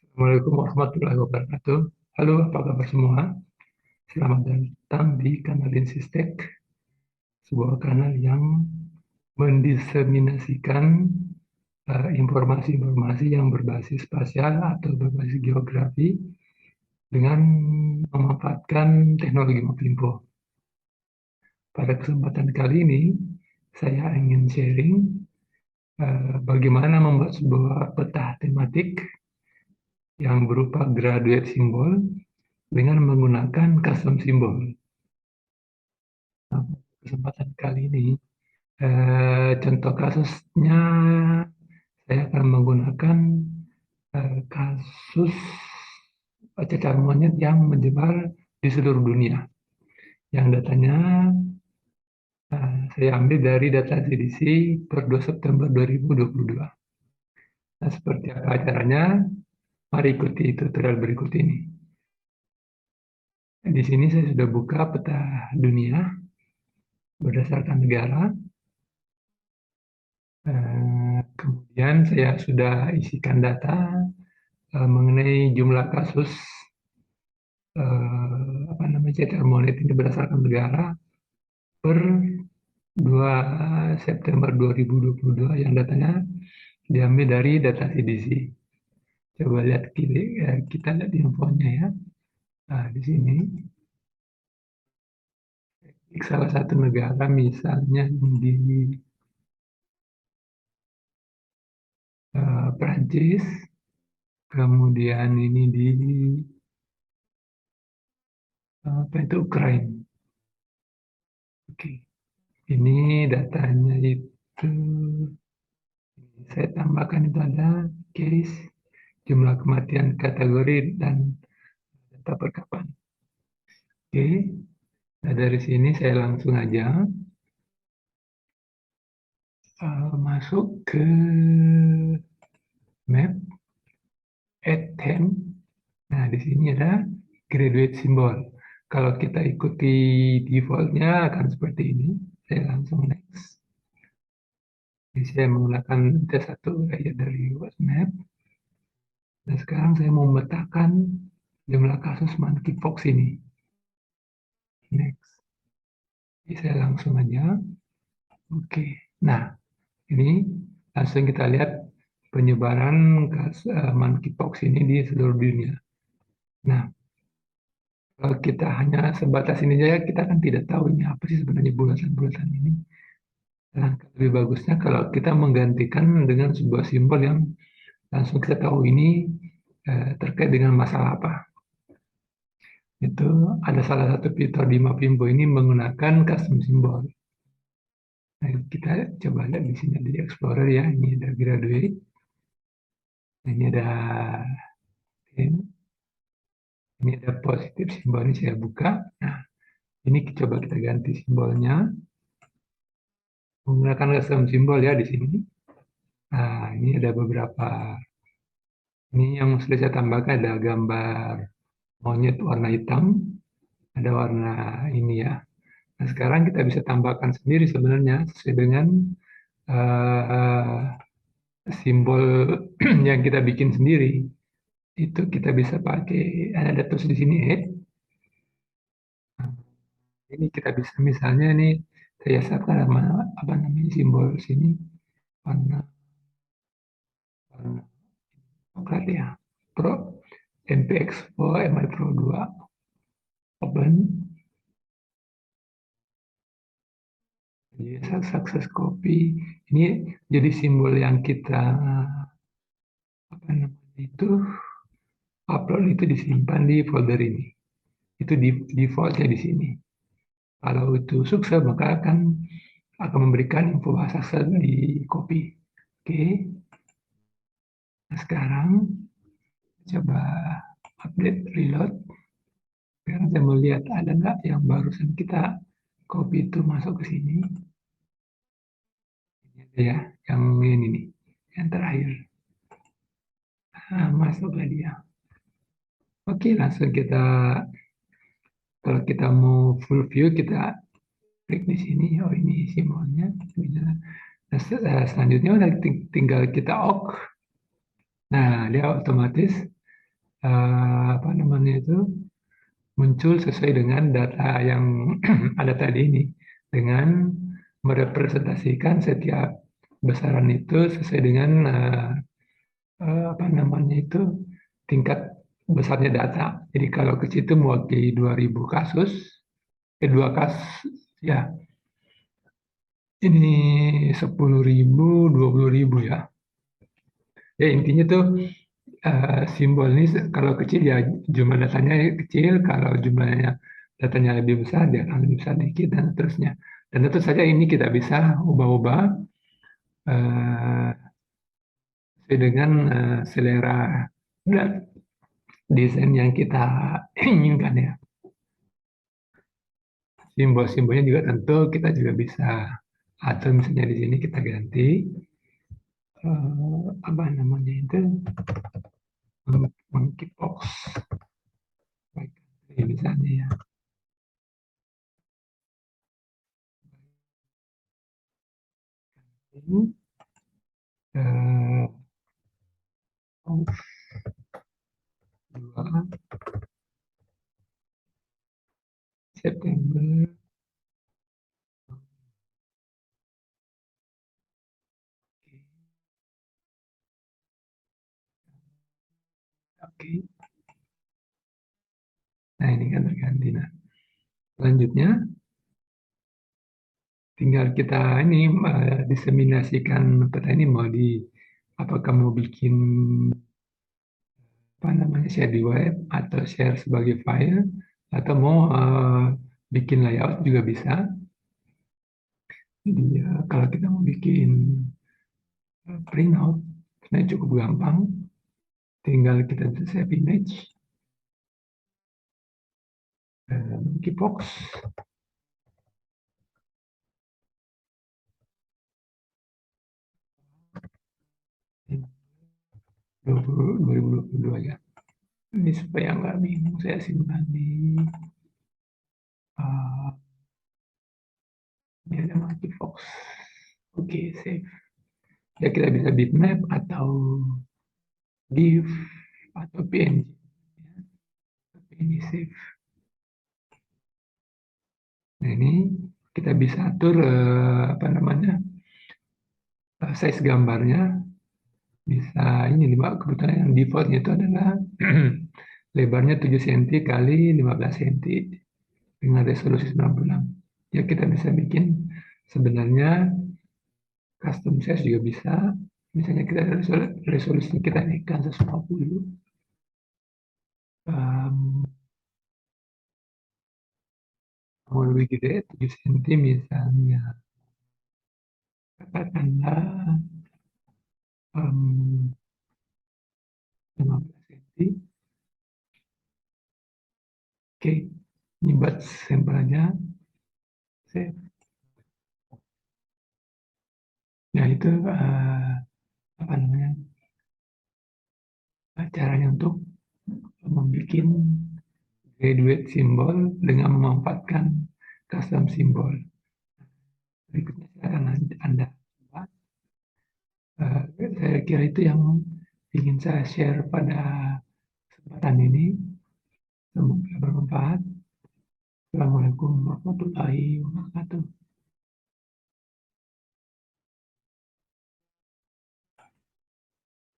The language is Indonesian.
Assalamualaikum warahmatullahi wabarakatuh. Halo, apa kabar semua? Selamat datang di kanal Insistek, sebuah kanal yang mendiseminasikan informasi-informasi yang berbasis spasial atau berbasis geografi dengan memanfaatkan teknologi Mapimpo. Pada kesempatan kali ini, saya ingin sharing bagaimana membuat sebuah peta tematik yang berupa graduate simbol dengan menggunakan custom simbol. Nah, kesempatan kali ini, contoh kasusnya saya akan menggunakan kasus cacar monyet yang menyebar di seluruh dunia. Yang datanya saya ambil dari data CDC per 2 September 2022. Nah, seperti apa caranya? Mari ikuti tutorial berikut ini. Di sini saya sudah buka peta dunia berdasarkan negara. Kemudian saya sudah isikan data mengenai jumlah kasus cacar monyet ini berdasarkan negara per 2 September 2022 yang datanya diambil dari data CDC. Coba lihat kita lihat infonya ya. Nah, di sini salah satu negara misalnya di Prancis, kemudian ini di Ukraina. Oke, ini datanya itu saya tambahkan itu ada case, jumlah kematian kategori dan data perkapan. Oke, nah dari sini saya langsung aja masuk ke map, add theme. Nah, di sini ada graduate symbol. Kalau kita ikuti defaultnya akan seperti ini. Saya langsung next. Jadi saya menggunakan T1 layer dari map. Dan sekarang saya mau memetakan jumlah kasus monkeypox ini. Next. Jadi saya langsung aja. Oke. Nah, ini langsung kita lihat penyebaran monkeypox ini di seluruh dunia. Nah, kalau kita hanya sebatas ini saja, kita kan tidak tahu ini apa sih sebenarnya bulatan-bulatan ini. Langkah lebih bagusnya kalau kita menggantikan dengan sebuah simbol yang langsung kita tahu ini terkait dengan masalah apa. Itu ada salah satu fitur di Mapimbo ini menggunakan custom simbol. Nah, kita coba lihat di sini di Explorer ya, ini ada graduate, ini ada theme, ini ada positif simbol ini saya buka. Nah, ini coba kita ganti simbolnya menggunakan custom simbol ya di sini. Nah, ini ada beberapa. Ini yang sudah saya tambahkan ada gambar monyet warna hitam, ada warna ini ya. Nah, sekarang kita bisa tambahkan sendiri sebenarnya sesuai dengan uh, simbol yang kita bikin sendiri. Itu kita bisa pakai, ada tulis di sini add. Ini kita bisa misalnya nih saya setkan apa namanya simbol sini warna warna coklat ya. Pro MPX4 MI Pro 2 open. Jadi sukses copy ini jadi simbol yang kita apa namanya itu upload itu disimpan di folder ini. Itu di defaultnya di sini. Kalau itu sukses maka akan memberikan info sukses di copy. Oke. Nah, sekarang coba update reload. Sekarang saya mau lihat ada nggak yang barusan kita copy itu masuk ke sini. Ini ada ya, yang ini nih, yang terakhir. Nah, masuklah dia. Oke, langsung kita kalau kita mau full view kita klik di sini. Oh ini simbolnya. Nah, selanjutnya udah tinggal kita ok. Nah dia otomatis apa namanya itu muncul sesuai dengan data yang ada tadi ini, dengan merepresentasikan setiap besaran itu sesuai dengan apa namanya itu tingkat besarnya data. Jadi kalau kecil itu mewakili 2.000 kasus, dua kasus ya, ini 10.000, 20.000 ya. Ya intinya tuh simbol ini kalau kecil ya jumlah datanya kecil, kalau jumlahnya datanya lebih besar dia akan lebih besar dikit dan seterusnya. Dan tentu saja ini kita bisa ubah-ubah eh, sesuai dengan selera dan desain yang kita inginkan ya. Simbol-simbolnya juga tentu kita juga bisa atur, misalnya di sini kita ganti apa namanya itu monkeypox misalnya ya. Ini eh, 2 September. Oke, nah ini kan terganti. Nah, selanjutnya tinggal kita ini diseminasikan peta ini mau di apakah mau bikin apa namanya share di web atau share sebagai file atau mau bikin layout juga bisa. Jadi ya, kalau kita mau bikin printout, sebenarnya cukup gampang. Tinggal kita bisa save image, monkeypox, 2022 ya. Ini supaya nggak bingung, saya simpan di uh, ini ada monkeypox. Oke, save. Ya kita bisa bitmap atau GIF atau PNG. Tapi ini save. Nah ini kita bisa atur apa namanya size gambarnya, bisa ini kebetulan yang defaultnya itu adalah lebarnya 7 cm kali 15 cm dengan resolusi 96. Ya kita bisa bikin sebenarnya custom size juga bisa. Misalnya kita resolusi kita naikkan 150. Um, mau lebih gede 7 cm misalnya. Katakanlah 15 cm. Oke, ini buat sampel aja. Save. Nah itu apa namanya caranya untuk membuat graduate simbol dengan memanfaatkan custom simbol. Berikutnya silakan Anda coba. Saya kira itu yang ingin saya share pada kesempatan ini. Semoga bermanfaat. Assalamualaikum warahmatullahi wabarakatuh.